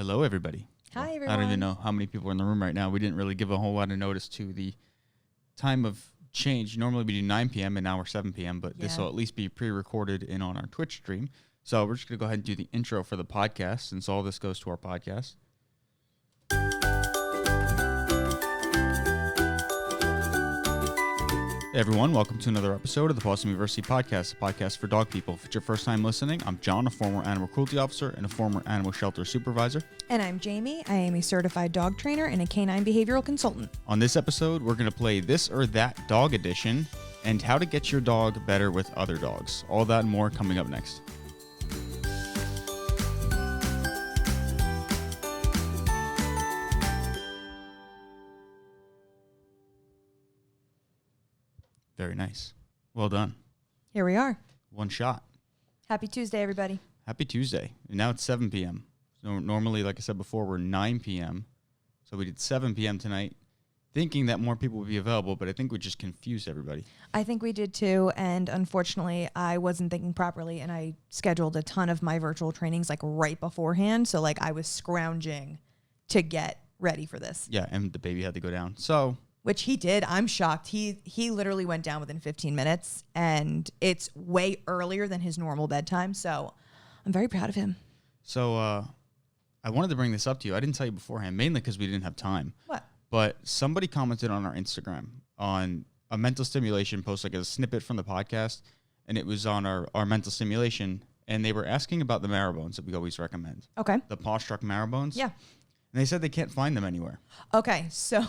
Hello, everybody. Hi, everyone. I don't even know how many people are in the room right now. We didn't really give a whole lot of notice to the time of change. Normally we do 9 p.m. and now we're 7 p.m., but this will at least be pre-recorded and on our Twitch stream. So we're just going to go ahead and do the intro for the podcast since all this goes to our podcast. Hey everyone, welcome to another episode of the Pawsome University podcast, a podcast for dog people. If it's your first time listening, I'm John, a former animal cruelty officer and a former animal shelter supervisor. And I'm Jamie. I am a certified dog trainer and a canine behavioral consultant. On this episode, we're going to play This or That Dog Edition and how to get your dog better with other dogs. All that and more coming up next. Very nice. Well done. Here we are. One shot. Happy Tuesday, everybody. Happy Tuesday. And now it's 7 p.m. So normally, like I said before, we're 9 p.m. So we did 7 p.m. tonight, thinking that more people would be available, but I think we just confused everybody. I think we did too, and unfortunately, I wasn't thinking properly, and I scheduled a ton of my virtual trainings like right beforehand, so like I was scrounging to get ready for this. Yeah, and the baby had to go down. So... Which he did. I'm shocked. He literally went down within 15 minutes, and it's way earlier than his normal bedtime, so I'm very proud of him. So I wanted to bring this up to you. I didn't tell you beforehand, mainly because we didn't have time. What? But somebody commented on our Instagram on a mental stimulation post, like a snippet from the podcast, and it was on our mental stimulation, and they were asking about the marrow bones that we always recommend. Okay. The paw-struck marrow bones. Yeah. And they said they can't find them anywhere. Okay, so...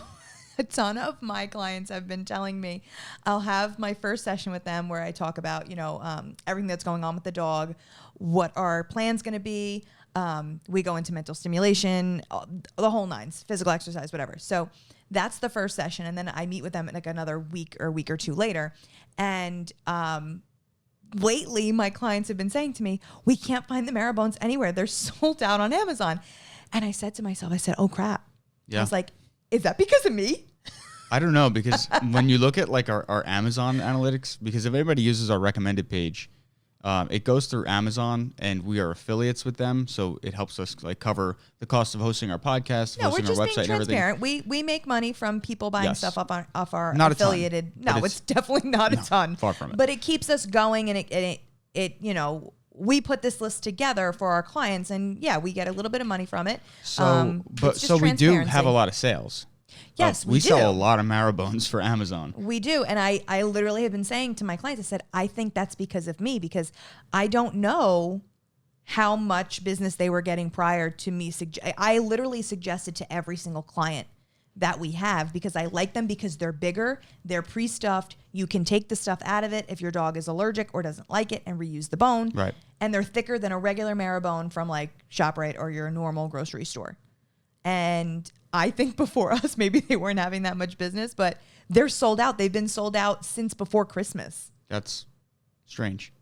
A ton of my clients have been telling me I'll have my first session with them where I talk about, everything that's going on with the dog, what our plan's going to be. We go into mental stimulation, the whole nines, physical exercise, whatever. So that's the first session. And then I meet with them like another week or two later. And lately, my clients have been saying to me, we can't find the marrow bones anywhere. They're sold out on Amazon. And I said to myself, oh, crap. Yeah. I was like, is that because of me? I don't know, because when you look at like our Amazon analytics, because if everybody uses our recommended page, it goes through Amazon and we are affiliates with them. So it helps us like cover the cost of hosting our podcast, hosting our website and everything. We make money from people buying stuff off our not affiliated. No, it's definitely not a ton. Far from it. But it keeps us going, and it we put this list together for our clients, and yeah, we get a little bit of money from it. So we do have a lot of sales. Yes, we sell a lot of marrow bones for Amazon. We do. And I literally have been saying to my clients, I said, I think that's because of me, because I don't know how much business they were getting prior to me. I literally suggested to every single client that we have, because I like them because they're bigger, they're pre-stuffed. You can take the stuff out of it if your dog is allergic or doesn't like it and reuse the bone. Right. And they're thicker than a regular marrow bone from like ShopRite or your normal grocery store. And I think before us, maybe they weren't having that much business, but they're sold out. They've been sold out since before Christmas. That's strange.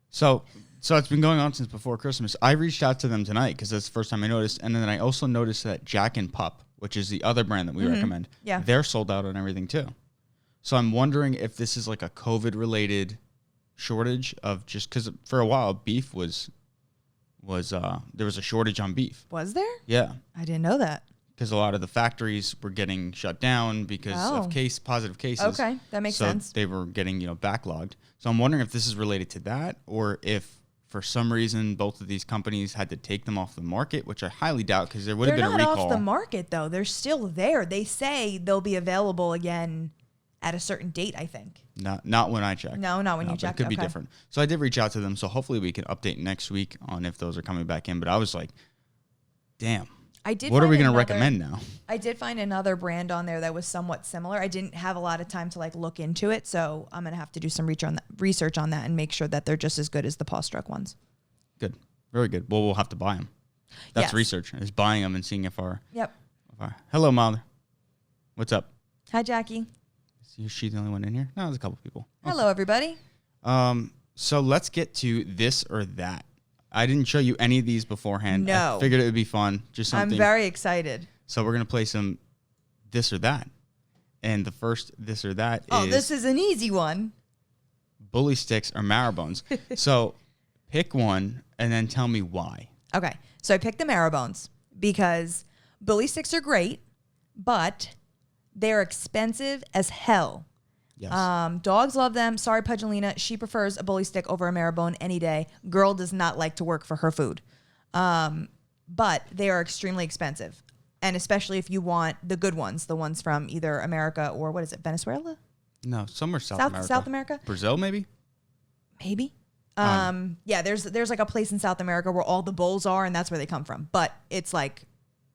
So it's been going on since before Christmas. I reached out to them tonight because that's the first time I noticed. And then I also noticed that Jack and Pup, which is the other brand that we recommend, they're sold out on everything too. So I'm wondering if this is like a COVID-related shortage of, just because for a while beef there was a shortage on beef. Was there? Yeah. I didn't know that. Because a lot of the factories were getting shut down because of positive cases. Okay, that makes sense. So they were getting, backlogged. So I'm wondering if this is related to that, or if for some reason both of these companies had to take them off the market, which I highly doubt, because there would have been a recall. They're not off the market, though. They're still there. They say they'll be available again at a certain date, I think. Not when I check. No, not when you check. It could be different. So I did reach out to them, so hopefully we can update next week on if those are coming back in. But I was like, damn. What are we going to recommend now? I did find another brand on there that was somewhat similar. I didn't have a lot of time to like look into it, so I'm going to have to do some research on that and make sure that they're just as good as the paw-struck ones. Good. Very good. Well, we'll have to buy them. That's research, is buying them and seeing if our... Yep. Hello, Mother. What's up? Hi, Jackie. Is she the only one in here? No, there's a couple people. Hello, everybody. So let's get to This or That. I didn't show you any of these beforehand. No. I figured it would be fun. Just something. I'm very excited. So we're going to play some This or That. And the first This or That is... this is an easy one. Bully sticks or marrow bones. So pick one and then tell me why. Okay. So I picked the marrow bones. because bully sticks are great, but they're expensive as hell. Yes. Dogs love them. Sorry, Pudgelina. She prefers a bully stick over a marrowbone any day. Girl does not like to work for her food. But they are extremely expensive. And especially if you want the good ones, the ones from either America or what is it, Venezuela? No, somewhere South America. South America? Brazil, maybe? Maybe. Yeah, there's like a place in South America where all the bulls are, and that's where they come from. But it's like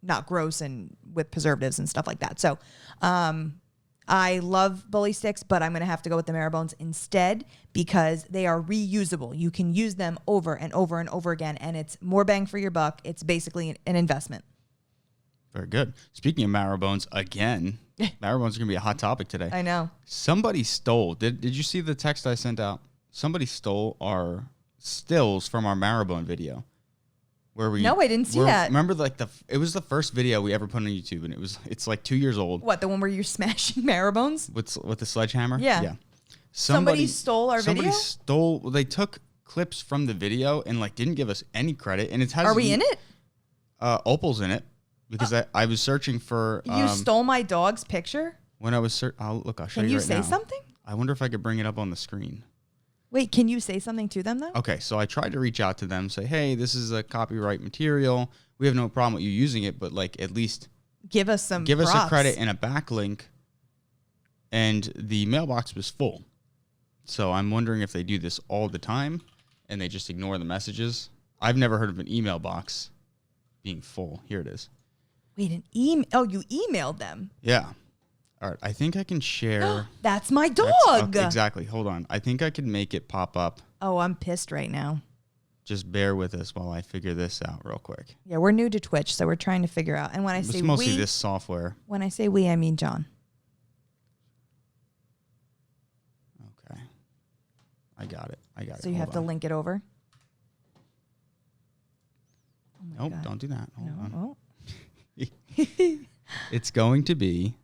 not gross and with preservatives and stuff like that. So I love bully sticks, but I'm going to have to go with the marrowbones instead because they are reusable. You can use them over and over and over again, and it's more bang for your buck. It's basically an investment. Very good. Speaking of marrowbones, again, marrowbones are going to be a hot topic today. I know. Somebody stole. Did you see the text I sent out? Somebody stole our stills from our marrowbone video. No, I didn't see that. Remember, like it was the first video we ever put on YouTube, and it's like 2 years old. What, the one where you're smashing marrowbones with the sledgehammer? Yeah. Somebody stole our video. They took clips from the video and like didn't give us any credit. And it has. Are we in it? Opal's in it because I was searching for. You stole my dog's picture. When I was I'll show you right now. Can you say something? I wonder if I could bring it up on the screen. Wait, can you say something to them, though? Okay, so I tried to reach out to them, say, hey, this is a copyright material. We have no problem with you using it, but like at least give us a credit and a backlink. And the mailbox was full. So I'm wondering if they do this all the time and they just ignore the messages. I've never heard of an email box being full. Here it is. Wait, an email? Oh, you emailed them? Yeah. All right, I think I can share. That's my dog. Exactly. Hold on. I think I can make it pop up. Oh, I'm pissed right now. Just bear with us while I figure this out real quick. Yeah, we're new to Twitch, so we're trying to figure out. And when I say we, mostly this software. When I say we, I mean John. Okay. I got it. So you have to link it over? Oh, nope, don't do that. Hold on. Oh. It's going to be,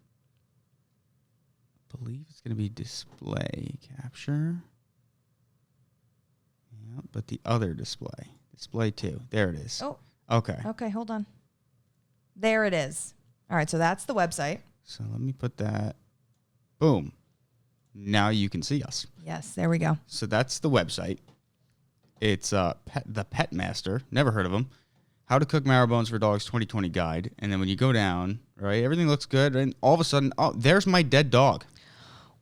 I believe it's going to be display capture. Yeah, but the other display 2. There it is. Oh. Okay. Okay, hold on. There it is. All right, so that's the website. So let me put that. Boom. Now you can see us. Yes, there we go. So that's the website. It's the Pet Master. Never heard of him. How to Cook Marrowbones for Dogs 2020 guide. And then when you go down, right, everything looks good. And all of a sudden, oh, there's my dead dog.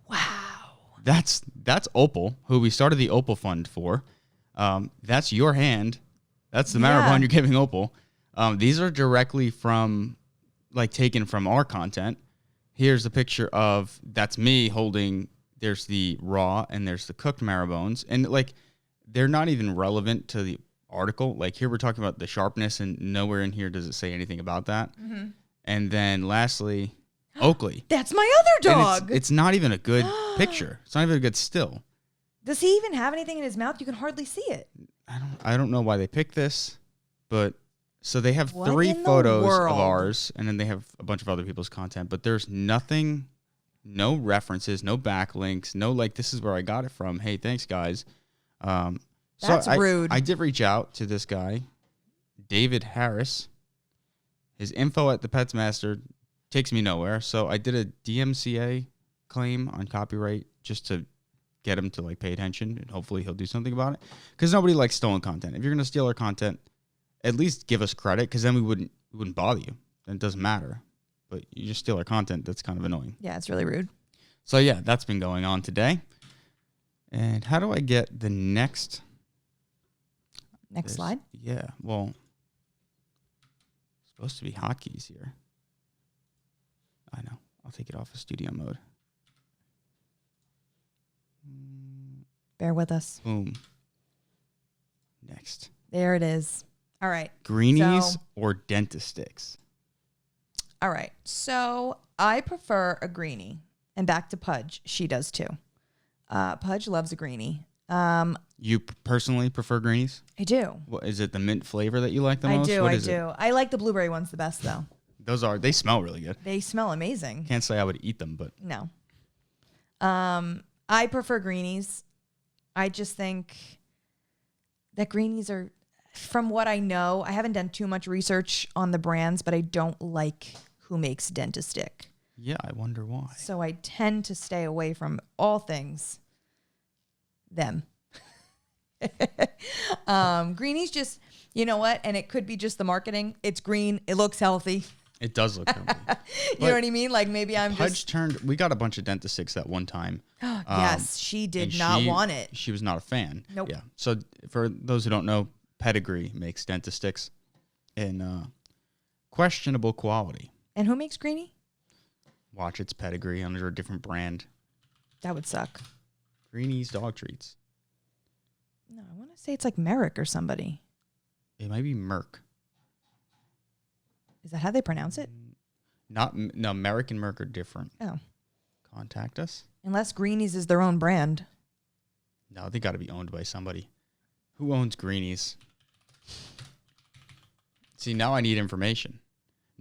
Wow. That's Opal, who we started the Opal Fund for. That's your hand. That's the marrowbone you're giving Opal. These are directly from, like, taken from our content. Here's a picture of, that's me holding, there's the raw and there's the cooked marrowbones. And, like, they're not even relevant to the article. Like, here we're talking about the sharpness, and nowhere in here does it say anything about that. Mm-hmm. And then lastly, Oakley. That's my other dog. It's not even a good picture. It's not even a good still. Does he even have anything in his mouth? You can hardly see it. I don't know why they picked this, but so they have 3 photos of ours, and then they have a bunch of other people's content, but there's nothing, no references, no backlinks, no like, this is where I got it from. Hey, thanks guys. That's rude. I did reach out to this guy, David Harris. His info at the Pets Master takes me nowhere. So I did a DMCA claim on copyright just to get him to like pay attention, and hopefully he'll do something about it. Because nobody likes stolen content. If you're gonna steal our content, at least give us credit, because then we wouldn't bother you. Then it doesn't matter. But you just steal our content, that's kind of annoying. Yeah, it's really rude. So yeah, that's been going on today. And how do I get the next slide? Yeah, well, it's supposed to be hotkeys here. I know. I'll take it off of studio mode. Bear with us. Boom. Next. There it is. All right. Greenies or Dentistics? All right. So I prefer a greenie. And back to Pudge. She does too. Pudge loves a greenie. You personally prefer greenies? I do. What, is it the mint flavor that you like the most? I do. I like the blueberry ones the best, though. They smell really good. They smell amazing. Can't say I would eat them, but. No. I prefer greenies. I just think that greenies are, from what I know, I haven't done too much research on the brands, but I don't like who makes Dentistic. Yeah, I wonder why. So I tend to stay away from all things them. Greenies just, you know what? And it could be just the marketing. It's green. It looks healthy. It does look healthy. You know what I mean? Like maybe I'm Pudge we got a bunch of Dentistics at one time. Yes, she did not want it. She was not a fan. Nope. Yeah. So for those who don't know, Pedigree makes Dentistics in questionable quality. And who makes Greenie? Watch its Pedigree under a different brand. That would suck. Greenies dog treats. No, I want to say it's like Merrick or somebody. It might be Merck. Is that how they pronounce it? No, Merrick and Merck are different. Oh. Contact us. Unless Greenies is their own brand. No, they got to be owned by somebody. Who owns Greenies? See, now I need information.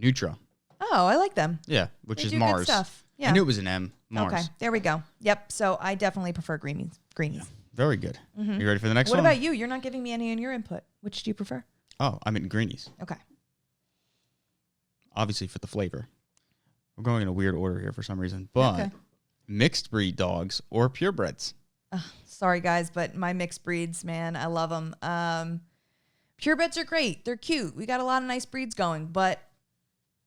Nutra. Oh, I like them. Yeah, which they is do Mars. Good stuff. Yeah. I knew it was an M. Mars. Okay, there we go. Yep. So I definitely prefer Greenies. Yeah, very good. You ready for the next one? What about you? You're not giving me any in your input. Which do you prefer? Oh, I mean Greenies. Okay. Obviously for the flavor. We're going in a weird order here for some reason. But mixed breed dogs or purebreds. Sorry, guys, but my mixed breeds, man, I love them. Purebreds are great. They're cute. We got a lot of nice breeds going, but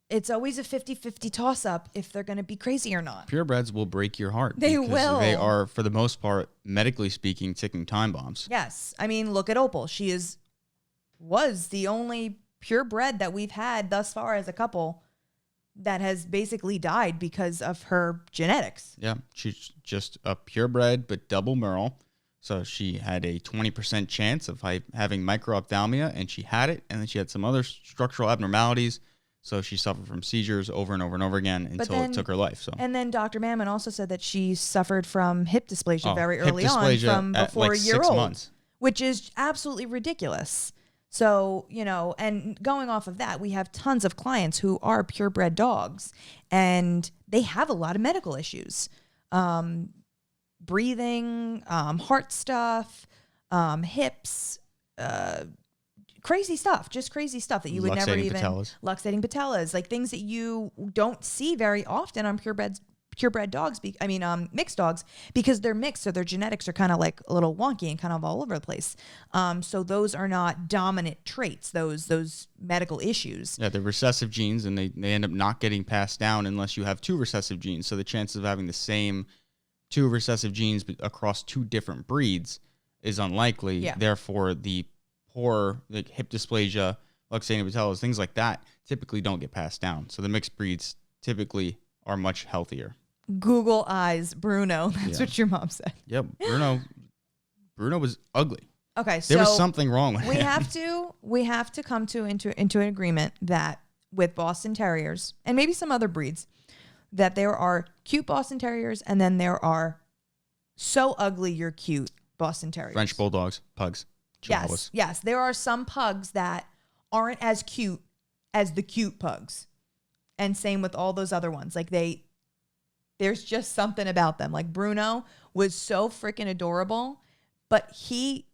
it's always a 50-50 toss-up if they're going to be crazy or not. Purebreds will break your heart. They will. They are, for the most part, medically speaking, ticking time bombs. Yes. I mean, look at Opal. She was the only purebred that we've had thus far as a couple that has basically died because of her genetics. Yeah, she's just a purebred, but double Merle. So she had a 20% chance of having microphthalmia, and she had it, and then she had some other structural abnormalities. So she suffered from seizures over and over and over again until it took her life. So, and then Dr. Mammon also said that she suffered from hip dysplasia very early on, from before like a year 6 old, months. Which is absolutely ridiculous. So, you know, and going off of that, we have tons of clients who are purebred dogs, and they have a lot of medical issues. Breathing, heart stuff, hips, crazy stuff, just crazy stuff that you would never even... Luxating patellas, like things that you don't see very often on purebred dogs, mixed dogs, because they're mixed, so their genetics are kind of like a little wonky and kind of all over the place. So those are not dominant traits, those medical issues. Yeah, they're recessive genes, and they end up not getting passed down unless you have two recessive genes. So the chances of having the same two recessive genes across two different breeds is unlikely. Yeah. Therefore, the poor hip dysplasia, luxating patellas, things like that typically don't get passed down. So the mixed breeds typically are much healthier. Google eyes, Bruno. That's what your mom said. Yep, Bruno was ugly. Okay, so there was something wrong with him. We have to come into an agreement that with Boston Terriers and maybe some other breeds, that there are cute Boston Terriers and then there are so ugly you're cute Boston Terriers. French Bulldogs, Pugs, Chihuahuas. Yes. There are some pugs that aren't as cute as the cute pugs. And same with all those other ones. Like there's just something about them. Like Bruno was so freaking adorable, but he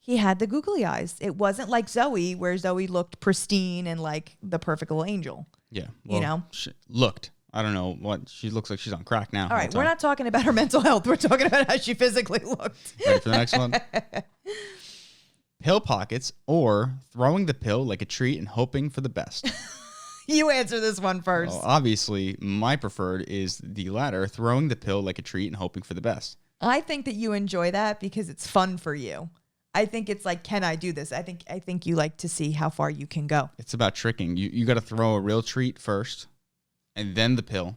had the googly eyes. It wasn't like Zoe, where Zoe looked pristine and like the perfect little angel. Yeah. Well, you know? She looked. I don't know what. She looks like she's on crack now. All right. We're not talking about her mental health. We're talking about how she physically looked. Ready for the next one? Pill pockets or throwing the pill like a treat and hoping for the best. You answer this one first. Well, obviously, my preferred is the latter, throwing the pill like a treat and hoping for the best. I think that you enjoy that because it's fun for you. I think it's like, can I do this? I think you like to see how far you can go. It's about tricking. You got to throw a real treat first, and then the pill.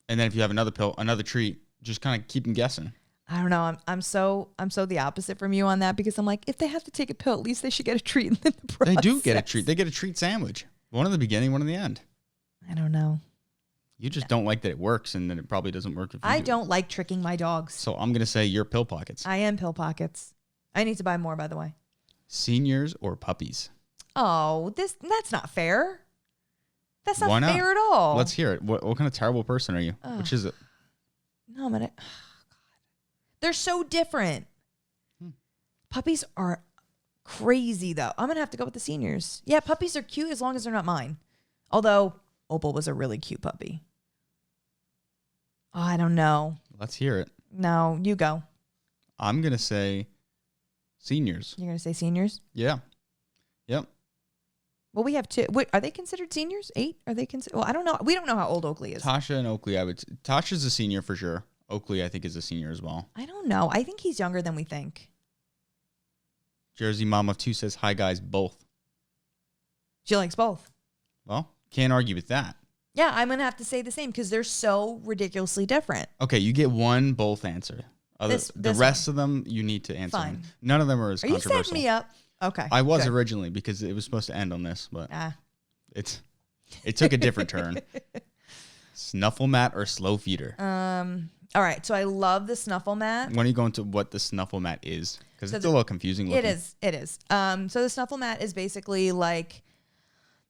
And then if you have another pill, another treat, just kind of keep them guessing. I don't know. I'm so the opposite from you on that, because I'm like, if they have to take a pill, at least they should get a treat in the process. They do get a treat. They get a treat sandwich. One in the beginning, one in the end. I don't know. You just don't like that it works, and then it probably doesn't work. If you I don't like tricking my dogs. So I'm going to say you're pill pockets. I am pill pockets. I need to buy more, by the way. Seniors or puppies? Oh, that's not fair. That's not fair at all. Let's hear it. What kind of terrible person are you? Which is it? No, I'm going to... God. They're so different. Puppies are crazy, though. I'm going to have to go with the seniors. Yeah, puppies are cute as long as they're not mine. Although Opal was a really cute puppy. Oh, I don't know. Let's hear it. No, you go. I'm going to say seniors. You're going to say seniors? Yeah. Yep. Well, we have 2. Wait, are they considered seniors? 8? Are they considered? Well, I don't know. We don't know how old Oakley is. Tasha and Oakley, Tasha's a senior for sure. Oakley, I think, is a senior as well. I don't know. I think he's younger than we think. Jersey Mom of 2 says, hi, guys, both. She likes both. Well, can't argue with that. Yeah, I'm going to have to say the same because they're so ridiculously different. Okay, you get one both answer. The rest of them, you need to answer. Fine. None of them are as controversial. Are you setting me up? Okay. I was originally because it was supposed to end on this, but it took a different turn. Snuffle mat or slow feeder? All right, so I love the snuffle mat. When are you going to what the snuffle mat is? Because it's a little confusing looking. It is. So the snuffle mat is basically like,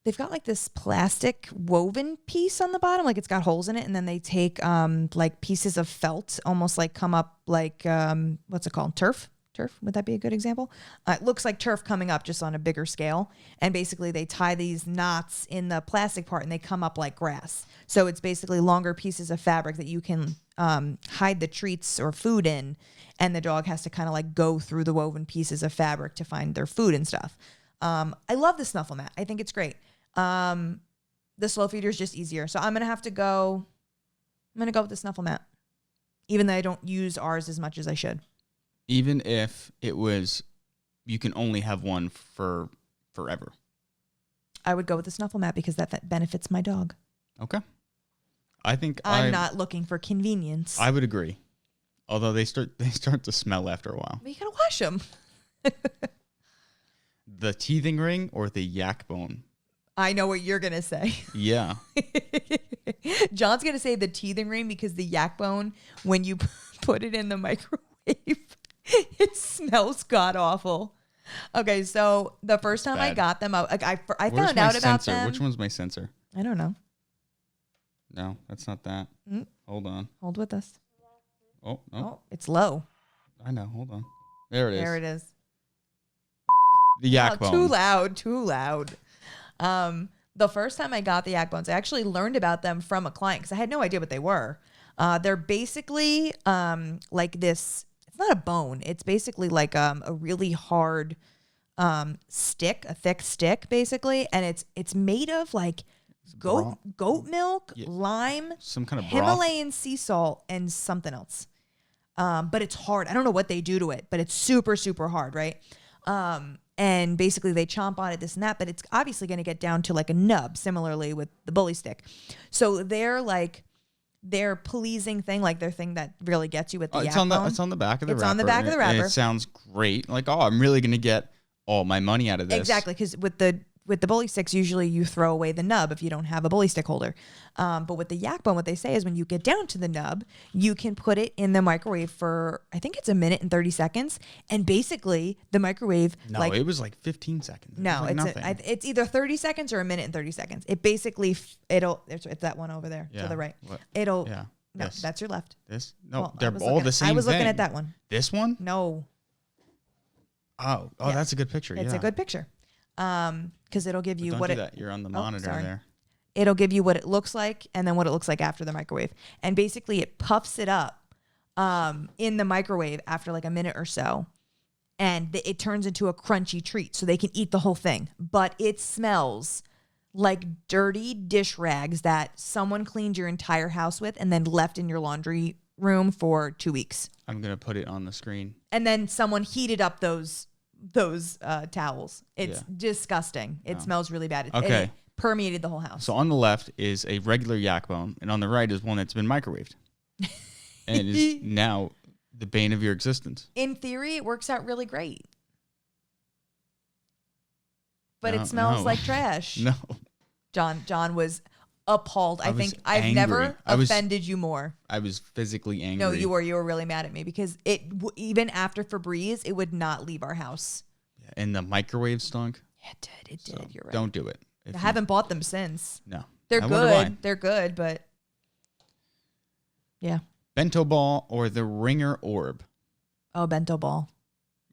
they've got like this plastic woven piece on the bottom, like it's got holes in it, and then they take like pieces of felt, almost like come up like, what's it called? Turf? Would that be a good example? It looks like turf coming up just on a bigger scale. And basically they tie these knots in the plastic part and they come up like grass. So it's basically longer pieces of fabric that you can hide the treats or food in. And the dog has to kind of like go through the woven pieces of fabric to find their food and stuff. I love the snuffle mat. I think it's great. The slow feeder is just easier. So I'm going to go with the snuffle mat, even though I don't use ours as much as I should. Even if it was, you can only have one for forever. I would go with the snuffle mat because that benefits my dog. Okay. I think I'm not looking for convenience. I would agree. Although they start to smell after a while. But you gotta wash them. The teething ring or the yak bone? I know what you're gonna say. Yeah. John's gonna say the teething ring because the yak bone, when you put it in the microwave, it smells god awful. Okay, so the first time I got them, I found out about them. Which one's my sensor? I don't know. No, that's not that. Hold on. Hold with us. Oh, no. Oh, it's low. I know. Hold on. There it is. There it is. The yak bone. Too loud. The first time I got the yak bones, I actually learned about them from a client because I had no idea what they were. They're basically like this. It's not a bone. It's basically like a really hard stick, a thick stick, basically, and it's made of like goat milk, lime, some kind of Himalayan sea salt, and something else. But it's hard. I don't know what they do to it, but it's super, super hard, right? And basically they chomp on it, this and that, but it's obviously going to get down to like a nub, similarly with the bully stick. So they're like their pleasing thing, like their thing that really gets you with the yak bone. It's on the back of the wrapper. It's on the back of the wrapper. And it sounds great. Like, oh, I'm really going to get all my money out of this. Exactly, because with the bully sticks, usually you throw away the nub if you don't have a bully stick holder. But with the yak bone, what they say is when you get down to the nub, you can put it in the microwave for, I think it's a minute and 30 seconds. And basically the microwave... No, it was like 15 seconds. No, it's either 30 seconds or a minute and 30 seconds. It basically, it's that one over there to the right. What? No, that's your left. This? No, they're all the same thing. I was looking at that one. This one? No. Oh, that's a good picture. It's a good picture. Because it'll give you You're on the monitor there. It'll give you what it looks like and then what it looks like after the microwave. And basically it puffs it up in the microwave after like a minute or so. And it turns into a crunchy treat so they can eat the whole thing. But it smells like dirty dish rags that someone cleaned your entire house with and then left in your laundry room for 2 weeks. I'm going to put it on the screen. And then someone heated up those towels. It's disgusting. It smells really bad. It permeated the whole house. So on the left is a regular yak bone, and on the right is one that's been microwaved. And it is now the bane of your existence. In theory, it works out really great. But it smells like trash. No. John was appalled. I think I've angry. never offended you more. I was physically angry. No, you were really mad at me because even after Febreze, it would not leave our house. And the microwave stunk. Yeah, it did. You're right. Don't do it. I haven't bought them since. No. They're good. They're good, but yeah. Bento ball or the ringer orb? Oh, bento ball.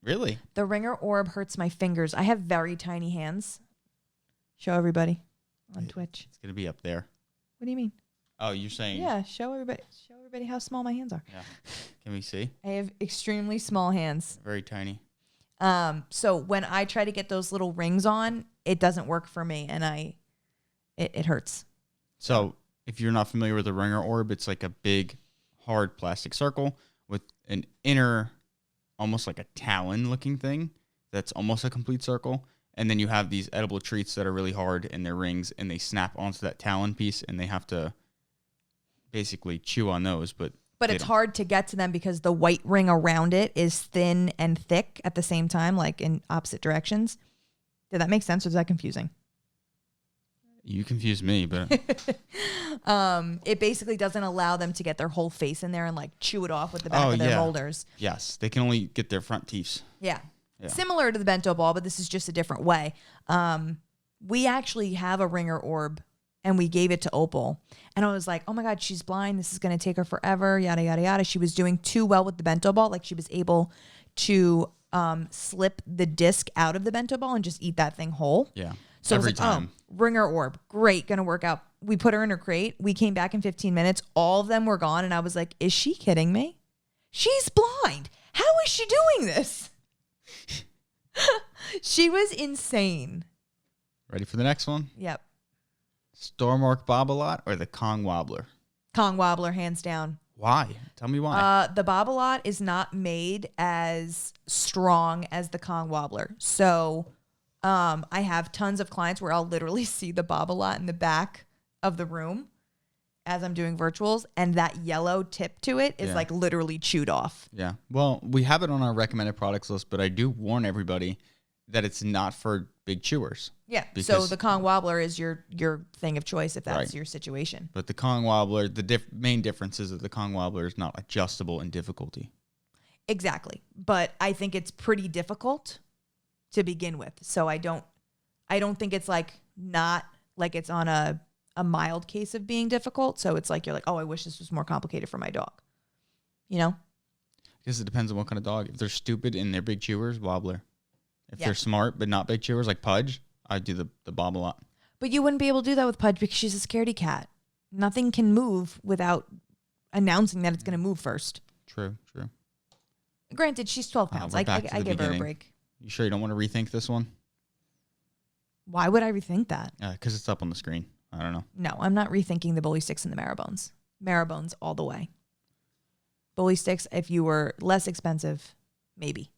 Really? The ringer orb hurts my fingers. I have very tiny hands. Show everybody on Twitch. It's going to be up there. What do you mean? Oh, you're saying... Yeah, show everybody how small my hands are. Yeah. Can we see? I have extremely small hands. Very tiny. So when I try to get those little rings on, it doesn't work for me, and it hurts. So if you're not familiar with the ringer orb, it's like a big, hard plastic circle with an inner, almost like a talon-looking thing that's almost a complete circle. And then you have these edible treats that are really hard, and they're rings, and they snap onto that talon piece, and they have to basically chew on those. But it's hard to get to them because the white ring around it is thin and thick at the same time, like in opposite directions. Did that make sense, or is that confusing? You confuse me, but... It basically doesn't allow them to get their whole face in there and like chew it off with the back of their molars. Yes, they can only get their front teeth. Yeah. Similar to the bento ball, but this is just a different way. We actually have a ringer orb, and we gave it to Opal. And I was like, oh my God, she's blind. This is going to take her forever, yada, yada, yada. She was doing too well with the bento ball. Like she was able to slip the disc out of the bento ball and just eat that thing whole. Yeah. So every I was like, time. oh, ringer orb, great, going to work out. We put her in her crate. We came back in 15 minutes. All of them were gone. And I was like, is she kidding me? She's blind. How is she doing this? She was insane. Ready for the next one? Yep. Stormark Bobblot or the Kong Wobbler? Kong Wobbler, hands down. Why? Tell me why. The Bobblot is not made as strong as the Kong Wobbler. So I have tons of clients where I'll literally see the Bobblot in the back of the room as I'm doing virtuals, and that yellow tip to it is like literally chewed off. Yeah. Well, we have it on our recommended products list, but I do warn everybody that it's not for big chewers. Yeah. So the Kong Wobbler is your thing of choice if that's your situation. But the Kong Wobbler, the main difference is that the Kong Wobbler is not adjustable in difficulty. Exactly. But I think it's pretty difficult to begin with. So I don't think it's like not like it's on a mild case of being difficult. So it's like, you're like, oh, I wish this was more complicated for my dog. You know? I guess it depends on what kind of dog. If they're stupid and they're big chewers, Wobbler. If they're smart but not big chewers like Pudge, I'd do the Bobblot. But you wouldn't be able to do that with Pudge because she's a scaredy cat. Nothing can move without announcing that it's going to move first. True. Granted, she's 12 pounds. I give her a break. You sure you don't want to rethink this one? Why would I rethink that? Because it's up on the screen. I don't know. No, I'm not rethinking the bully sticks and the marrow bones. Marrow bones all the way. Bully sticks, if you were less expensive, maybe.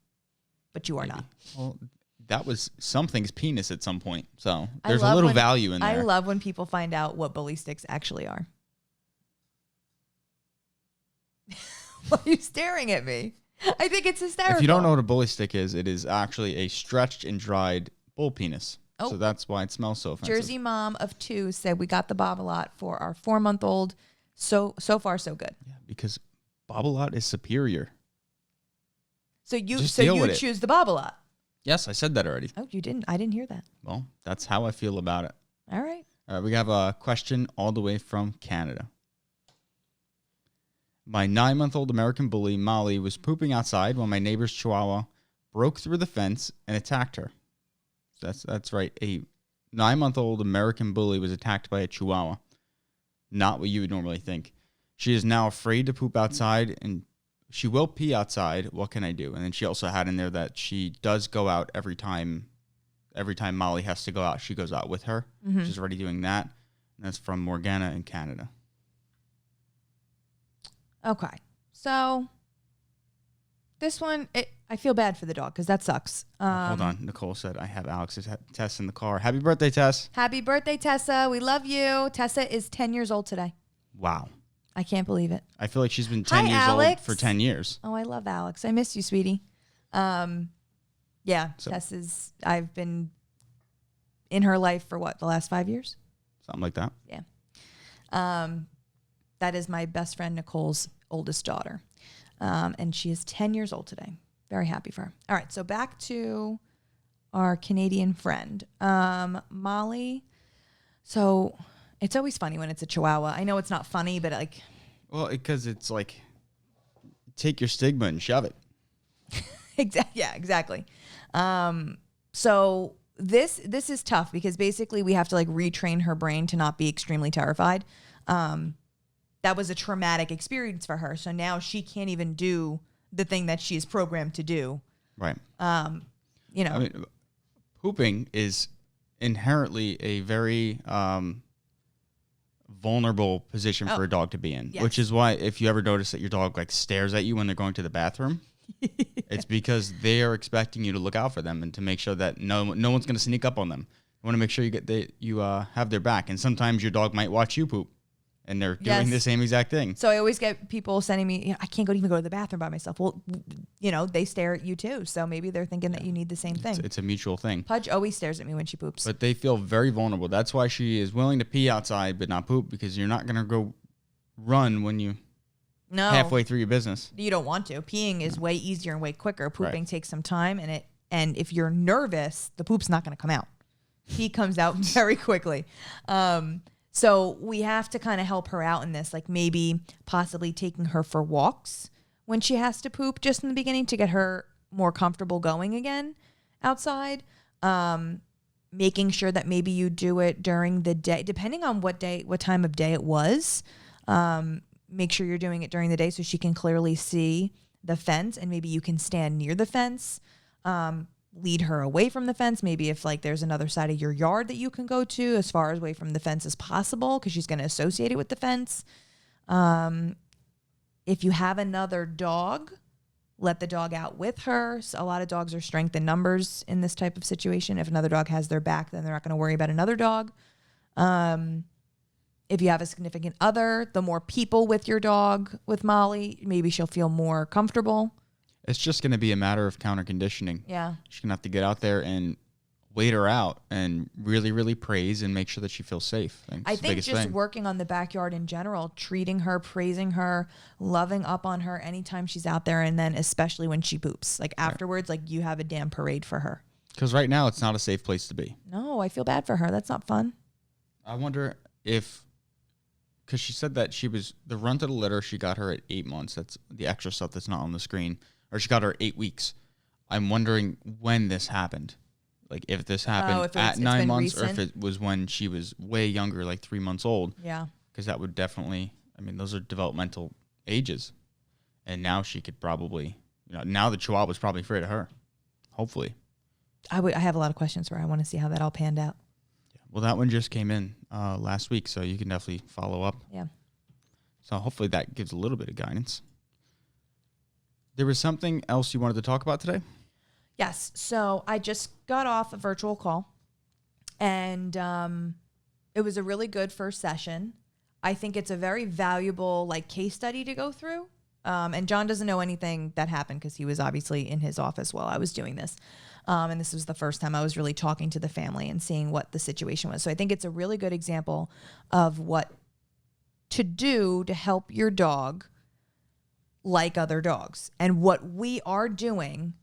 But you are not. Well, that was something's penis at some point. So there's a little value in there. I love when people find out what bully sticks actually are. Why are you staring at me? I think it's hysterical. If you don't know what a bully stick is, it is actually a stretched and dried bull penis. Oh. So that's why it smells so offensive. Jersey mom of 2 said we got the Bobblot for our 4-month-old. So far, so good. Yeah, because Bobblot is superior. So you choose the Bobblot. Yes, I said that already. Oh, you didn't? I didn't hear that. Well, that's how I feel about it. All right. We have a question all the way from Canada. My 9-month-old American bully, Molly, was pooping outside when my neighbor's Chihuahua broke through the fence and attacked her. That's right. A 9-month-old American bully was attacked by a Chihuahua. Not what you would normally think. She is now afraid to poop outside, and she will pee outside. What can I do? And then she also had in there that she does go out every time Molly has to go out, she goes out with her. Mm-hmm. She's already doing that. And that's from Morgana in Canada. Okay. So this one, I feel bad for the dog because that sucks. Hold on. Nicole said, I have Alex's Tess in the car. Happy birthday, Tess. Happy birthday, Tessa. We love you. Tessa is 10 years old today. Wow. I can't believe it. I feel like she's been 10 years old for 10 years. Oh, I love Alex. I miss you, sweetie. Tess I've been in her life for the last 5 years? Something like that. Yeah. That is my best friend Nicole's oldest daughter. And she is 10 years old today. Very happy for her. All right, so back to our Canadian friend. Molly. So it's always funny when it's a Chihuahua. I know it's not funny, but Well, because it's like, take your stigma and shove it. Yeah, exactly. So this is tough because basically we have to like retrain her brain to not be extremely terrified. That was a traumatic experience for her. So now she can't even do the thing that she's programmed to do. Right. You know, I mean, pooping is inherently a very vulnerable position for a dog to be in, yes. which is why if you ever notice that your dog like stares at you when they're going to the bathroom, it's because they are expecting you to look out for them and to make sure that no one's going to sneak up on them. You want to make sure you have their back. And sometimes your dog might watch you poop. And they're doing the same exact thing. So I always get people sending me, I can't even go to the bathroom by myself. Well, they stare at you too. So maybe they're thinking that you need the same thing. It's a mutual thing. Pudge always stares at me when she poops. But they feel very vulnerable. That's why she is willing to pee outside but not poop, because you're not going to go run when you halfway through your business. You don't want to. Peeing is way easier and way quicker. Pooping takes some time, and if you're nervous, the poop's not going to come out. Pee comes out very quickly. So we have to kind of help her out in this, like maybe possibly taking her for walks when she has to poop just in the beginning to get her more comfortable going again outside. Making sure that maybe you do it during the day, depending on what time of day it was. Make sure you're doing it during the day so she can clearly see the fence, and maybe you can stand near the fence. Lead her away from the fence. Maybe if like there's another side of your yard that you can go to as far away from the fence as possible, because she's going to associate it with the fence. If you have another dog, let the dog out with her. So a lot of dogs are strength in numbers in this type of situation. If another dog has their back, then they're not going to worry about another dog. If you have a significant other, the more people with your dog, with Molly, maybe she'll feel more comfortable. It's just going to be a matter of counter conditioning. Yeah. She's going to have to get out there and wait her out and really, really praise and make sure that she feels safe. I think just working on the backyard in general, treating her, praising her, loving up on her anytime she's out there, and then especially when she poops. Like afterwards, like you have a damn parade for her. Because right now it's not a safe place to be. No, I feel bad for her. That's not fun. I wonder if, because she said that the run to the litter, she got her at 8 months. That's the extra stuff that's not on the screen. Or she got her 8 weeks. I'm wondering when this happened. Like if this happened at 9 months recent, or if it was when she was way younger, like 3 months old. Yeah. Because that would definitely, those are developmental ages. And now she could probably, now the Chihuahua's probably afraid of her. Hopefully. I have a lot of questions for her. I want to see how that all panned out. Yeah. Well, that one just came in last week, so you can definitely follow up. Yeah. So hopefully that gives a little bit of guidance. There was something else you wanted to talk about today? Yes. So I just got off a virtual call, and it was a really good first session. I think it's a very valuable case study to go through. And John doesn't know anything that happened because he was obviously in his office while I was doing this. And this was the first time I was really talking to the family and seeing what the situation was. So I think it's a really good example of what to do to help your dog like other dogs, and what we are doing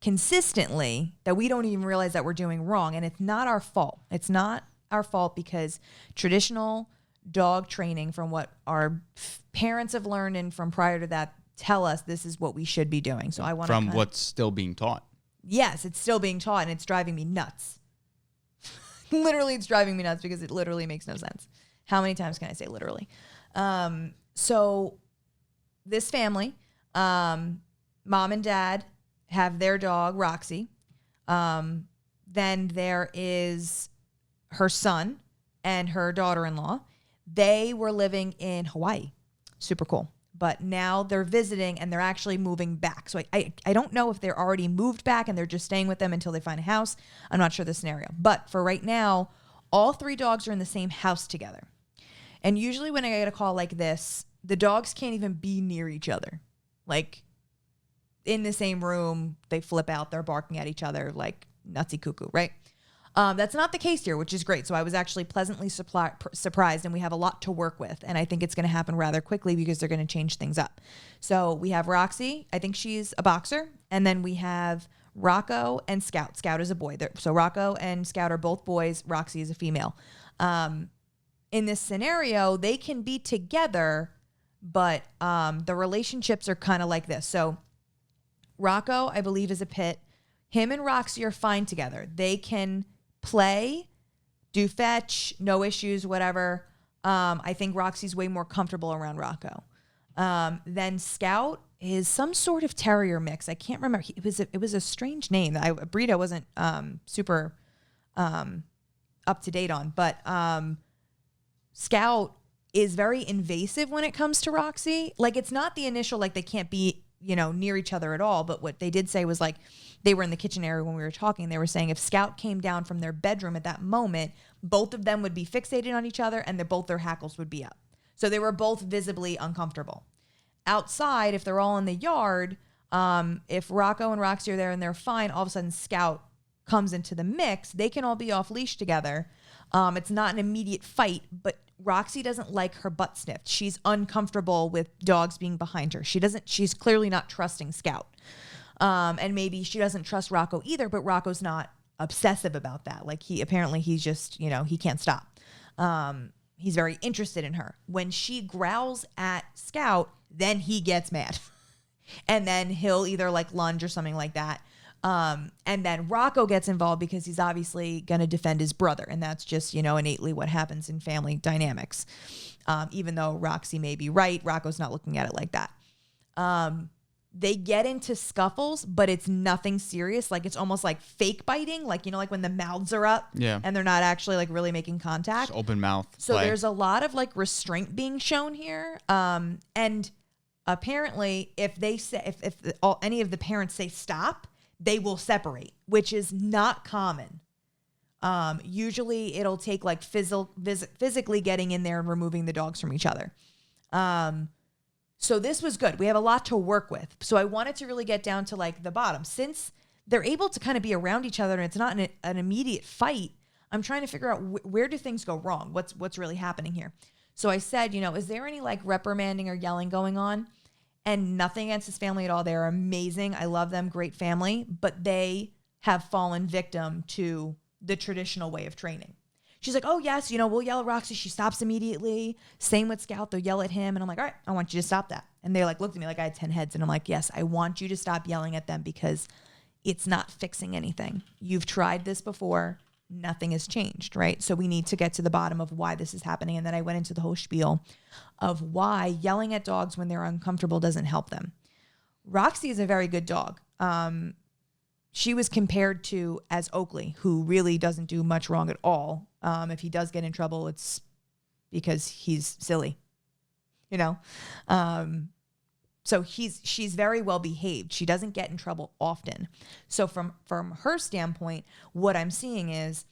consistently that we don't even realize that we're doing wrong. And it's not our fault. It's not our fault because traditional dog training, from what our parents have learned and from prior to that, tell us this is what we should be doing. So I want from what's still being taught. Yes, it's still being taught, and it's driving me nuts. Literally, it's driving me nuts because it literally makes no sense. How many times can I say literally? So this family, mom and dad have their dog, Roxy. Then there is her son and her daughter-in-law. They were living in Hawaii. Super cool. But now they're visiting, and they're actually moving back. So I don't know if they're already moved back and they're just staying with them until they find a house. I'm not sure the scenario. But for right now, all three dogs are in the same house together. And usually when I get a call like this, the dogs can't even be near each other. Like in the same room, they flip out, they're barking at each other like nutsy cuckoo, right? That's not the case here, which is great. So I was actually pleasantly surprised, and we have a lot to work with. And I think it's going to happen rather quickly because they're going to change things up. So we have Roxy. I think she's a boxer. And then we have Rocco and Scout. Scout is a boy. So Rocco and Scout are both boys. Roxy is a female. In this scenario, they can be together, but the relationships are kind of like this. So Rocco, I believe, is a pit. Him and Roxy are fine together. They can play, do fetch, no issues, whatever. I think Roxy's way more comfortable around Rocco. Then Scout is some sort of terrier mix. I can't remember. It was a strange name. A breed I wasn't super up to date on. But Scout is very invasive when it comes to Roxy. Like, it's not the initial, like, they can't be, near each other at all. But what they did say was, like, they were in the kitchen area when we were talking. They were saying if Scout came down from their bedroom at that moment, both of them would be fixated on each other and both their hackles would be up. So they were both visibly uncomfortable. Outside, if they're all in the yard, if Rocco and Roxy are there and they're fine, all of a sudden Scout comes into the mix. They can all be off leash together. It's not an immediate fight, but Roxy doesn't like her butt sniffed. She's uncomfortable with dogs being behind her. She's clearly not trusting Scout. And maybe she doesn't trust Rocco either, but Rocco's not obsessive about that. Like, he's just, he can't stop. He's very interested in her. When she growls at Scout, then he gets mad. And then he'll either like lunge or something like that. And then Rocco gets involved because he's obviously going to defend his brother. And that's just, innately what happens in family dynamics. Even though Roxy may be right, Rocco's not looking at it like that. They get into scuffles, but it's nothing serious. Like, it's almost like fake biting. Like, like when the mouths are up and they're not actually like really making contact. Just open mouth. So there's a lot of like restraint being shown here. And apparently if any of the parents say stop, they will separate, which is not common. Usually it'll take like physically getting in there and removing the dogs from each other. So this was good. We have a lot to work with. So I wanted to really get down to like the bottom. Since they're able to kind of be around each other and it's not an immediate fight, I'm trying to figure out where do things go wrong? What's really happening here? So I said, is there any like reprimanding or yelling going on? And nothing against his family at all. They're amazing. I love them. Great family. But they have fallen victim to the traditional way of training. She's like, oh, yes, we'll yell at Roxy. She stops immediately. Same with Scout. They'll yell at him. And I'm like, all right, I want you to stop that. And they like looked at me like I had 10 heads. And I'm like, yes, I want you to stop yelling at them because it's not fixing anything. You've tried this before. Nothing has changed, right? So we need to get to the bottom of why this is happening. And then I went into the whole spiel of why yelling at dogs when they're uncomfortable doesn't help them. Roxy is a very good dog. She was compared to as Oakley, who really doesn't do much wrong at all. If he does get in trouble, it's because he's silly, So she's very well behaved. She doesn't get in trouble often. So from her standpoint, what I'm seeing is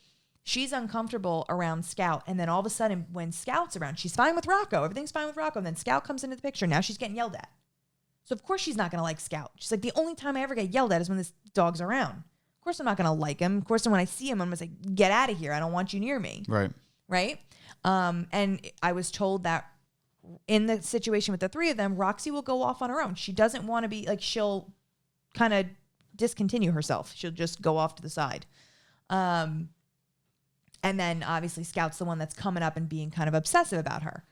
she's uncomfortable around Scout. And then all of a sudden when Scout's around, she's fine with Rocco. Everything's fine with Rocco. And then Scout comes into the picture. Now she's getting yelled at. So of course she's not going to like Scout. She's like, the only time I ever get yelled at is when this dog's around. Of course I'm not going to like him. Of course, when I see him, I'm going to say, get out of here. I don't want you near me. Right. Right. And I was told that in the situation with the three of them, Roxy will go off on her own. She doesn't want to be like, she'll kind of discontinue herself. She'll just go off to the side. And then obviously Scout's the one that's coming up and being kind of obsessive about her.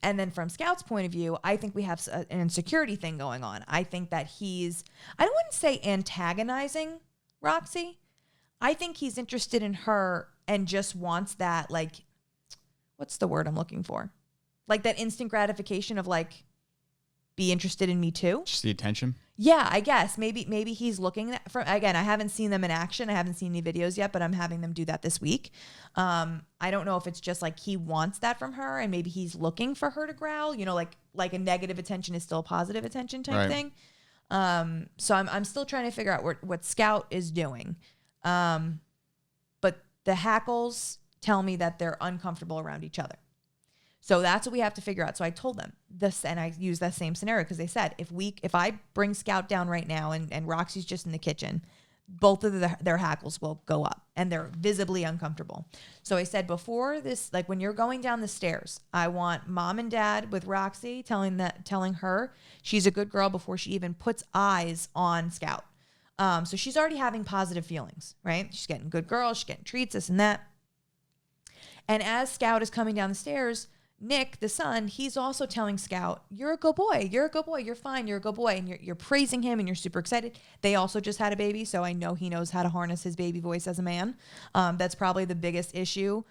And then from Scout's point of view, I think we have an insecurity thing going on. I think that I wouldn't say antagonizing Roxy. I think he's interested in her and just wants that, like, what's the word I'm looking for? Like that instant gratification of like, be interested in me too. Just the attention. Yeah, I guess maybe he's looking at again, I haven't seen them in action. I haven't seen any videos yet, but I'm having them do that this week. I don't know if it's just like he wants that from her and maybe he's looking for her to growl, like a negative attention is still positive attention type thing. So I'm still trying to figure out what Scout is doing. But the hackles tell me that they're uncomfortable around each other. So that's what we have to figure out. So I told them this, and I used that same scenario because they said, if I bring Scout down right now and Roxy's just in the kitchen, both of their hackles will go up and they're visibly uncomfortable. So I said before this, like when you're going down the stairs, I want mom and dad with Roxy telling her she's a good girl before she even puts eyes on Scout. So she's already having positive feelings, right? She's getting good girl, she's getting treats, this and that. And as Scout is coming down the stairs, Nick, the son, he's also telling Scout, you're a good boy. You're a good boy. You're fine. You're a good boy. And you're praising him and you're super excited. They also just had a baby. So I know he knows how to harness his baby voice as a man. That's probably the biggest issue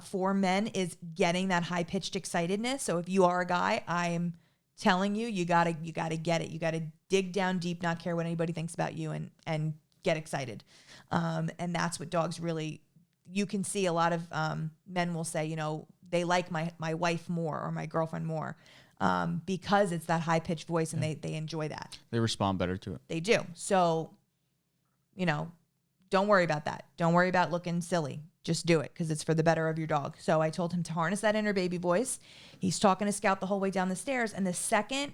for men is getting that high pitched excitedness. So if you are a guy, I'm telling you, you gotta get it. You gotta dig down deep, not care what anybody thinks about you and get excited. And that's what dogs really, you can see a lot of men will say, they like my wife more or my girlfriend more because it's that high pitched voice and they enjoy that. They respond better to it. They do. So, don't worry about that. Don't worry about looking silly. Just do it because it's for the better of your dog. So I told him to harness that inner baby voice. He's talking to Scout the whole way down the stairs. And the second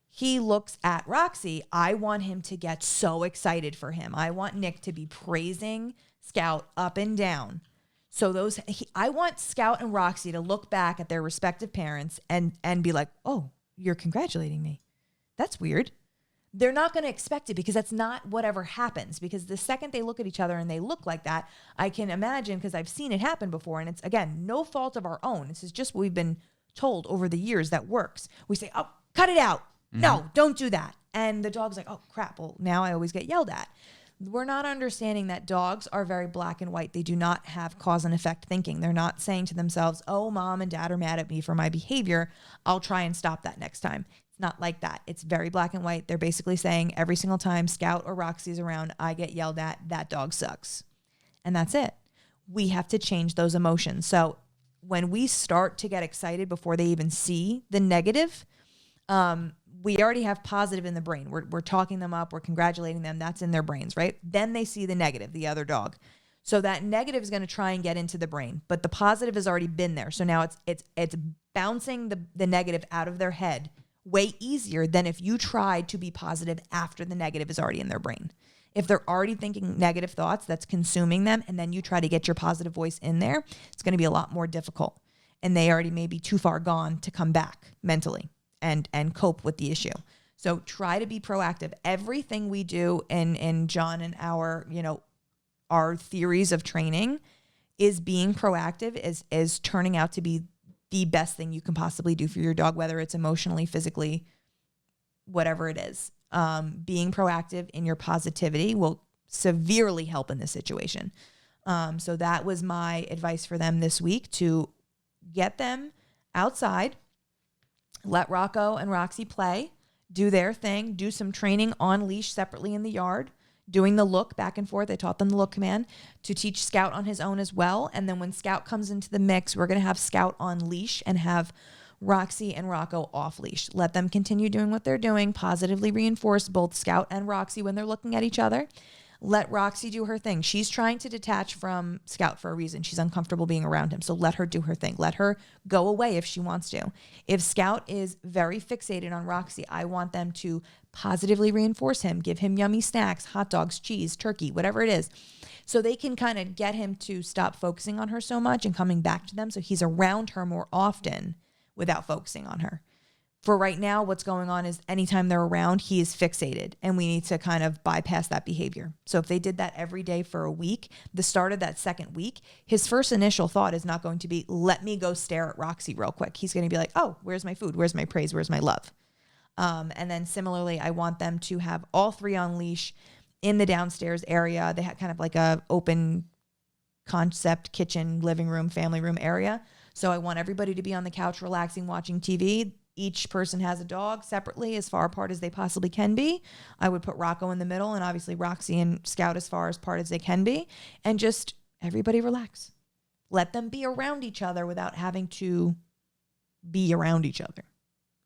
he looks at Roxy, I want him to get so excited for him. I want Nick to be praising Scout up and down. So I want Scout and Roxy to look back at their respective parents and be like, oh, you're congratulating me. That's weird. They're not going to expect it because that's not whatever happens. Because the second they look at each other and they look like that, I can imagine, because I've seen it happen before. And it's, again, no fault of our own. This is just what we've been told over the years that works. We say, oh, cut it out. Mm-hmm. No, don't do that. And the dog's like, oh, crap. Well, now I always get yelled at. We're not understanding that dogs are very black and white. They do not have cause and effect thinking. They're not saying to themselves, oh, mom and dad are mad at me for my behavior. I'll try and stop that next time. It's not like that. It's very black and white. They're basically saying every single time Scout or Roxy's around, I get yelled at. That dog sucks. And that's it. We have to change those emotions. So when we start to get excited before they even see the negative, we already have positive in the brain. We're talking them up. We're congratulating them. That's in their brains, right? Then they see the negative, the other dog. So that negative is going to try and get into the brain, but the positive has already been there. So now it's bouncing the negative out of their head way easier than if you tried to be positive after the negative is already in their brain. If they're already thinking negative thoughts, that's consuming them, and then you try to get your positive voice in there, it's going to be a lot more difficult. And they already may be too far gone to come back mentally and cope with the issue. So try to be proactive. Everything we do in John and our theories of training is being proactive, is turning out to be the best thing you can possibly do for your dog, whether it's emotionally, physically, whatever it is. Being proactive in your positivity will severely help in this situation. So that was my advice for them this week, to get them outside, let Rocco and Roxy play, do their thing, do some training on leash separately in the yard, doing the look back and forth. I taught them the look command to teach Scout on his own as well. And then when Scout comes into the mix, we're going to have Scout on leash and have Roxy and Rocco off leash. Let them continue doing what they're doing. Positively reinforce both Scout and Roxy when they're looking at each other. Let Roxy do her thing. She's trying to detach from Scout for a reason. She's uncomfortable being around him. So let her do her thing. Let her go away if she wants to. If Scout is very fixated on Roxy, I want them to positively reinforce him. Give him yummy snacks, hot dogs, cheese, turkey, whatever it is. So they can kind of get him to stop focusing on her so much and coming back to them. So he's around her more often without focusing on her. For right now, what's going on is anytime they're around, he is fixated, and we need to kind of bypass that behavior. So if they did that every day for a week, the start of that second week, his first initial thought is not going to be, let me go stare at Roxy real quick. He's going to be like, oh, where's my food? Where's my praise? Where's my love? And then similarly, I want them to have all three on leash in the downstairs area. They had kind of like a open concept kitchen, living room, family room area. So I want everybody to be on the couch, relaxing, watching TV. Each person has a dog separately, as far apart as they possibly can be. I would put Rocco in the middle, and obviously Roxy and Scout as far apart as they can be. And just everybody relax. Let them be around each other without having to be around each other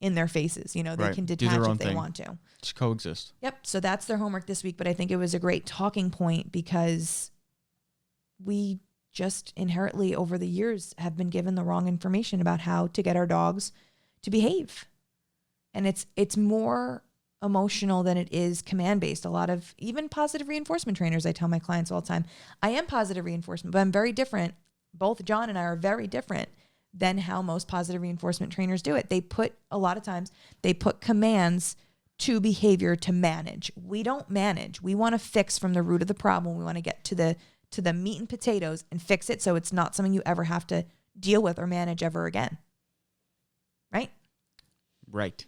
in their faces. They can detach if they want to. Just coexist. Yep. So that's their homework this week. But I think it was a great talking point because we just inherently over the years have been given the wrong information about how to get our dogs to behave. And it's more emotional than it is command-based. A lot of even positive reinforcement trainers, I tell my clients all the time, I am positive reinforcement, but I'm very different. Both John and I are very different than how most positive reinforcement trainers do it. A lot of times, they put commands to behavior to manage. We don't manage. We want to fix from the root of the problem. We want to get to the meat and potatoes and fix it so it's not something you ever have to deal with or manage ever again. Right.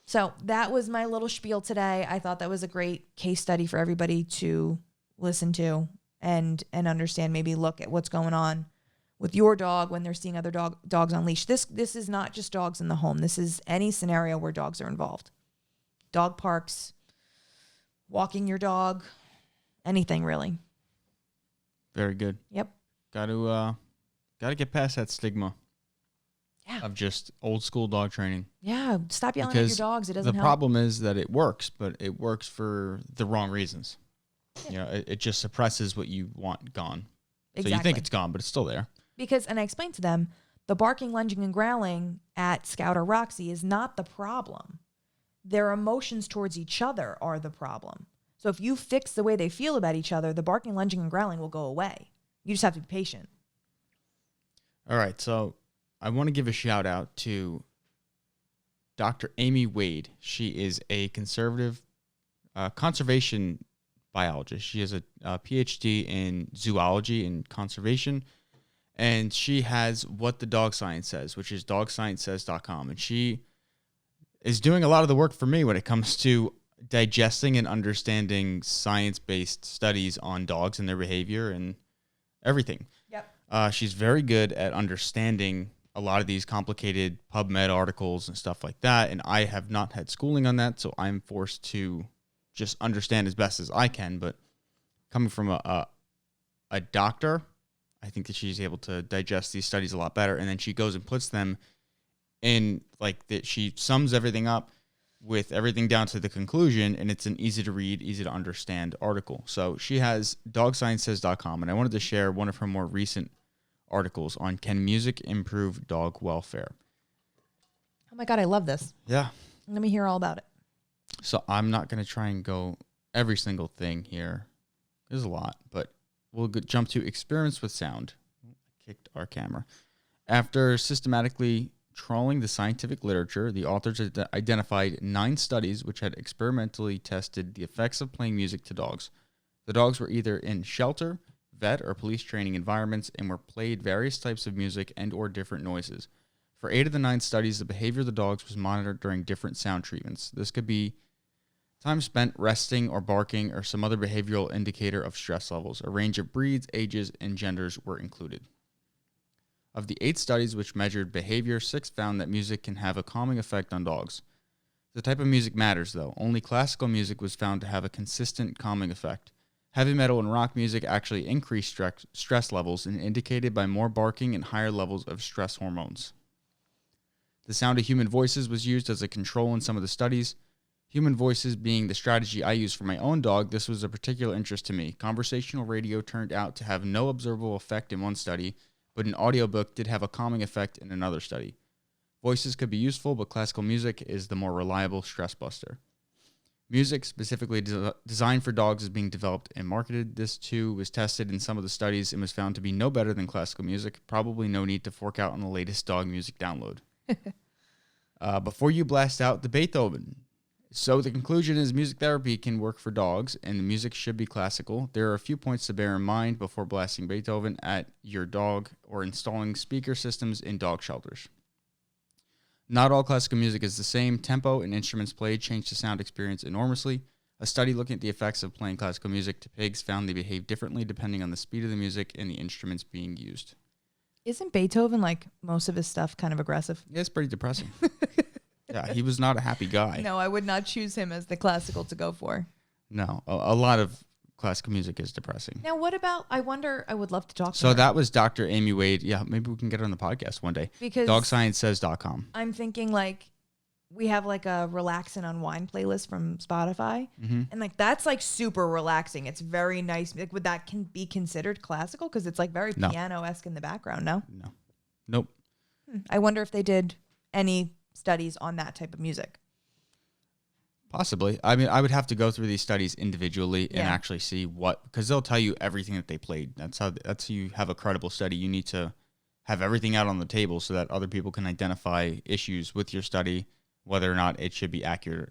So that was my little spiel today. I thought that was a great case study for everybody to listen to and understand, maybe look at what's going on with your dog when they're seeing other dogs on leash. This is not just dogs in the home. This is any scenario where dogs are involved. Dog parks, walking your dog, anything really. Very good. Yep. Got to get past that stigma. Yeah. Of just old school dog training. Yeah. Stop yelling at your dogs. It doesn't help. The problem is that it works, but it works for the wrong reasons. Yeah. You know, it just suppresses what you want gone. Exactly. So you think it's gone, but it's still there. Because, and I explained to them, the barking, lunging, and growling at Scout or Roxy is not the problem. Their emotions towards each other are the problem. So if you fix the way they feel about each other, the barking, lunging, and growling will go away. You just have to be patient. All right, so I want to give a shout out to Dr. Amy Wade. She is a conservative conservation biologist. She has a PhD in zoology and conservation, and she has What the Dog Science Says, which is dogsciencesays.com. And she is doing a lot of the work for me when it comes to digesting and understanding science-based studies on dogs and their behavior and everything. Yep. She's very good at understanding a lot of these complicated PubMed articles and stuff like that, and I have not had schooling on that, so I'm forced to just understand as best as I can. But coming from a doctor, I think that she's able to digest these studies a lot better, and then she goes and puts them in, like, that she sums everything up with everything down to the conclusion, and it's an easy to read, easy to understand article. So she has dogsciencesays.com, and I wanted to share one of her more recent articles on can music improve dog welfare. Oh my God, I love this. Yeah. Let me hear all about it. So I'm not going to try and go every single thing here. There's a lot, but we'll jump to experiments with sound. Kicked our camera. After systematically trawling the scientific literature, the authors identified 9 studies which had experimentally tested the effects of playing music to dogs. The dogs were either in shelter, vet, or police training environments and were played various types of music and or different noises. For 8 of the 9 studies, the behavior of the dogs was monitored during different sound treatments. This could be time spent resting or barking or some other behavioral indicator of stress levels. A range of breeds, ages, and genders were included. Of the 8 studies which measured behavior, 6 found that music can have a calming effect on dogs. The type of music matters, though. Only classical music was found to have a consistent calming effect. Heavy metal and rock music actually increased stress levels and indicated by more barking and higher levels of stress hormones. The sound of human voices was used as a control in some of the studies. Human voices being the strategy I use for my own dog, this was of particular interest to me. Conversational radio turned out to have no observable effect in one study, but an audiobook did have a calming effect in another study. Voices could be useful, but classical music is the more reliable stress buster. Music specifically designed for dogs is being developed and marketed. This, too, was tested in some of the studies and was found to be no better than classical music. Probably no need to fork out on the latest dog music download. Before you blast out the Beethoven. So the conclusion is music therapy can work for dogs, and the music should be classical. There are a few points to bear in mind before blasting Beethoven at your dog or installing speaker systems in dog shelters. Not all classical music is the same. Tempo and instruments played change the sound experience enormously. A study looking at the effects of playing classical music to pigs found they behave differently depending on the speed of the music and the instruments being used. Isn't Beethoven, like most of his stuff, kind of aggressive? Yeah, it's pretty depressing. Yeah, he was not a happy guy. No, I would not choose him as the classical to go for. No, a lot of classical music is depressing. Now, what about, I wonder, I would love to talk to her. So that was Dr. Amy Wade. Yeah, maybe we can get her on the podcast one day. Because dogsciencesays.com. I'm thinking, like, we have like a relax and unwind playlist from Spotify. Mm-hmm. And like, that's like super relaxing. It's very nice. Like, would that be considered classical? Because it's like very piano-esque in the background, no? No. Nope. I wonder if they did any studies on that type of music. Possibly. I mean, I would have to go through these studies individually and actually see what, because they'll tell you everything that they played. That's how you have a credible study. You need to have everything out on the table so that other people can identify issues with your study, whether or not it should be accurate,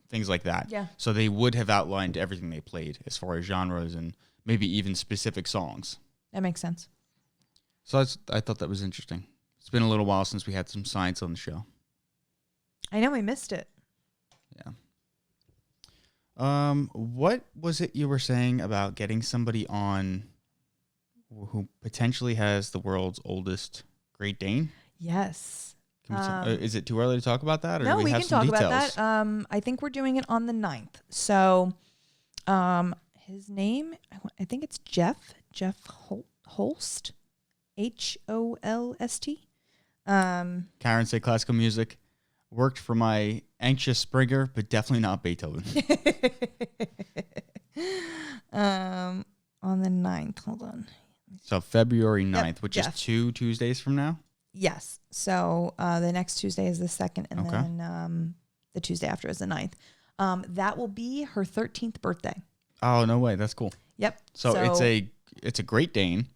things like that. Yeah. So they would have outlined everything they played as far as genres and maybe even specific songs. That makes sense. So I thought that was interesting. It's been a little while since we had some science on the show. I know, we missed it. Yeah. What was it you were saying about getting somebody on who potentially has the world's oldest Great Dane? Yes. Is it too early to talk about that? Or no, do we can have some talk details? about that. I think we're doing it on the 9th. So his name, I think it's Jeff Holst, Holst. Karen said classical music. Worked for my anxious Springer, but definitely not Beethoven. On the 9th. Hold on. So February 9th, Yep, which Jeff. is 2 Tuesdays from now? Yes. So the next Tuesday is the 2nd, and then the Tuesday after is the 9th. That will be her 13th birthday. Oh, no way. That's cool. Yep. So it's a Great Dane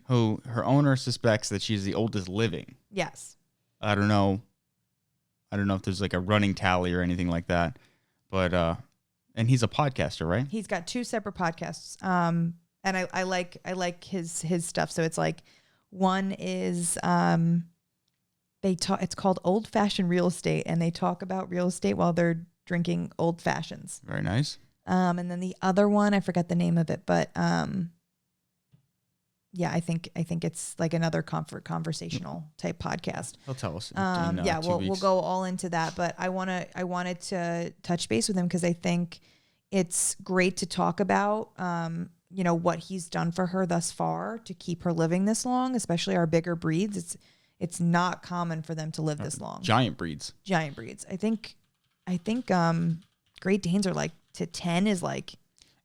who her owner suspects that she's the oldest living. Yes. I don't know if there's like a running tally or anything like that, but and he's a podcaster, right? He's got 2 separate podcasts. And I like his stuff. So it's like one is it's called Old Fashioned Real Estate, and they talk about real estate while they're drinking old fashions. Very nice. And then the other one, I forgot the name of it, but yeah, I think it's like another conversational type podcast. He'll tell us. Yeah, we'll go all into that, but I wanted to touch base with him because I think it's great to talk about what he's done for her thus far to keep her living this long, especially our bigger breeds. It's not common for them to live this long. Giant breeds. I think Great Danes are like to 10 is like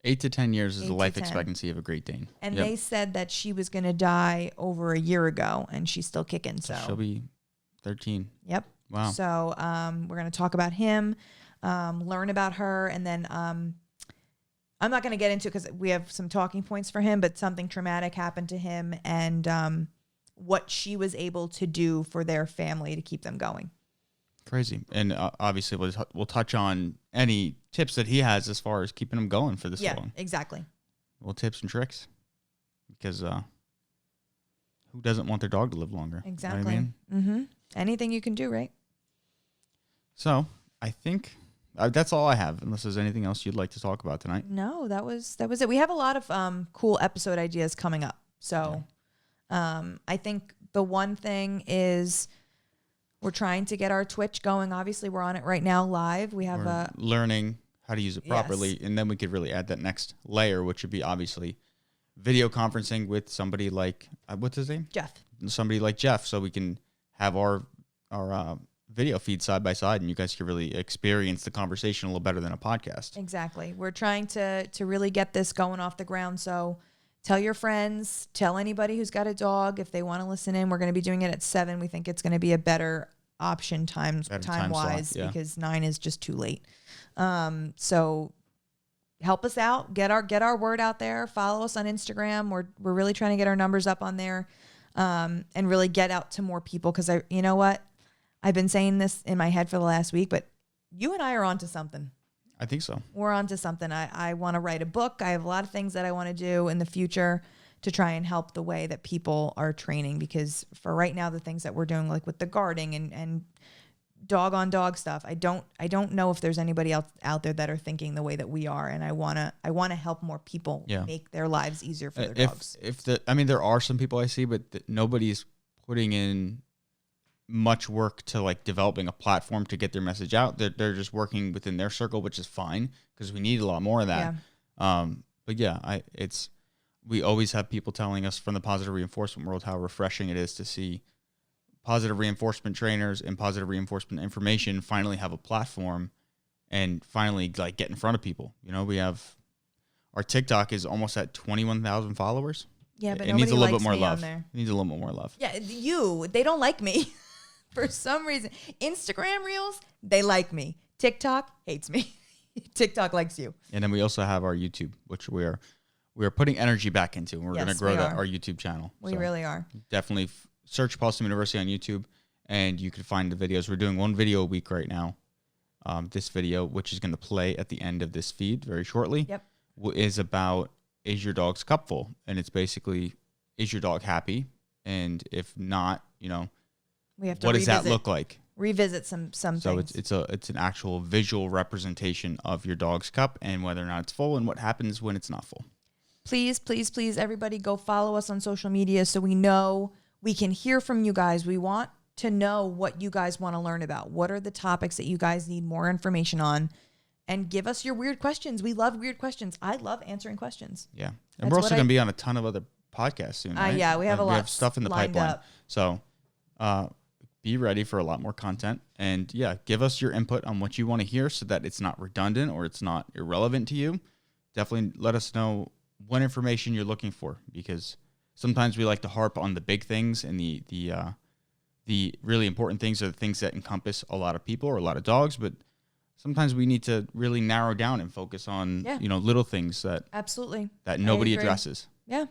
8 to 10 years is the life expectancy of a Great Dane. And they said that she was going to die over a year ago, and she's still kicking. So she'll be 13. Yep. Wow. So we're going to talk about him, learn about her, and then I'm not going to get into it because we have some talking points for him, but something traumatic happened to him, and what she was able to do for their family to keep them going. Crazy. And obviously we'll touch on any tips that he has as far as keeping them going for this long. Yeah, exactly. Well, tips and tricks. Because who doesn't want their dog to live longer? Exactly. You know what I mean? Mm-hmm. Anything you can do, right? So I think that's all I have, unless there's anything else you'd like to talk about tonight. No, that was it. We have a lot of cool episode ideas coming up. So I think the one thing is we're trying to get our Twitch going. Obviously, we're on it right now live. We're learning how to use it properly, and then we could really add that next layer, which would be obviously video conferencing with somebody like, what's his name? Jeff. Somebody like Jeff, so we can have our video feed side by side, and you guys can really experience the conversation a little better than a podcast. Exactly. We're trying to really get this going off the ground. So tell your friends, tell anybody who's got a dog if they want to listen in. We're going to be doing it at 7. We think it's going to be a better option time wise because 9 is just too late. So help us out, get our word out there, follow us on Instagram. We're really trying to get our numbers up on there, and really get out to more people. Cause you know what? I've been saying this in my head for the last week, but you and I are onto something. I think so. We're onto something. I want to write a book. I have a lot of things that I want to do in the future to try and help the way that people are training, because for right now, the things that we're doing, like with the guarding and dog on dog stuff, I don't know if there's anybody else out there that are thinking the way that we are. And I want to help more people make their lives easier for their dogs. There are some people I see, but nobody's putting in much work to like developing a platform to get their message out. They're just working within their circle, which is fine because we need a lot more of that. Yeah. But yeah, we always have people telling us from the positive reinforcement world how refreshing it is to see positive reinforcement trainers and positive reinforcement information finally have a platform and finally like get in front of people. You know, we have our TikTok is almost at 21,000 followers. Yeah, but it needs a little bit more love. It needs a little bit more love. Yeah, they don't like me for some reason. Instagram Reels, they like me. TikTok hates me. TikTok likes you. And then we also have our YouTube, which we are putting energy back into. And we're going to grow our YouTube channel. We really are. Definitely search Pawsome University on YouTube, and you can find the videos. We're doing one video a week right now. This video, which is going to play at the end of this feed very shortly, is about, is your dog's cup full? And it's basically, is your dog happy? And if not, you know, we have to what does that revisit. look like? revisit some So things. it's an actual visual representation of your dog's cup and whether or not it's full and what happens when it's not full. Please, please, please, everybody go follow us on social media so we know, we can hear from you guys. We want to know what you guys want to learn about. What are the topics that you guys need more information on? And give us your weird questions. We love weird questions. I love answering questions. Yeah. And we're also going to be on a ton of other podcasts soon, right? Yeah, we have a lot of stuff in the pipeline. up. So be ready for a lot more content. And yeah, give us your input on what you want to hear so that it's not redundant or it's not irrelevant to you. Definitely let us know what information you're looking for, because sometimes we like to harp on the big things, and the really important things are the things that encompass a lot of people or a lot of dogs, but sometimes we need to really narrow down and focus on little things that absolutely that nobody addresses. Yeah.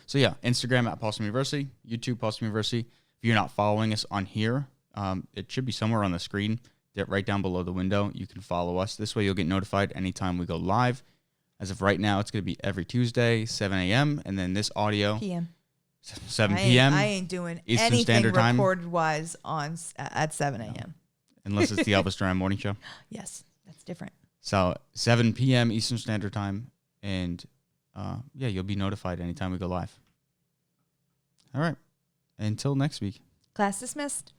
So yeah, Instagram at Pawsome University, YouTube Pawsome University. If you're not following us on here, it should be somewhere on the screen, right down below the window. You can follow us. This way you'll get notified anytime we go live. As of right now, it's going to be every Tuesday, 7 a.m. And then this audio, PM. 7 p.m. I ain't doing Eastern anything Standard Time. Recorded-wise at 7 a.m. Unless it's the Elvis Duran Morning Show. Yes, that's different. So 7 p.m. Eastern Standard Time. And you'll be notified anytime we go live. All right. Until next week. Class dismissed.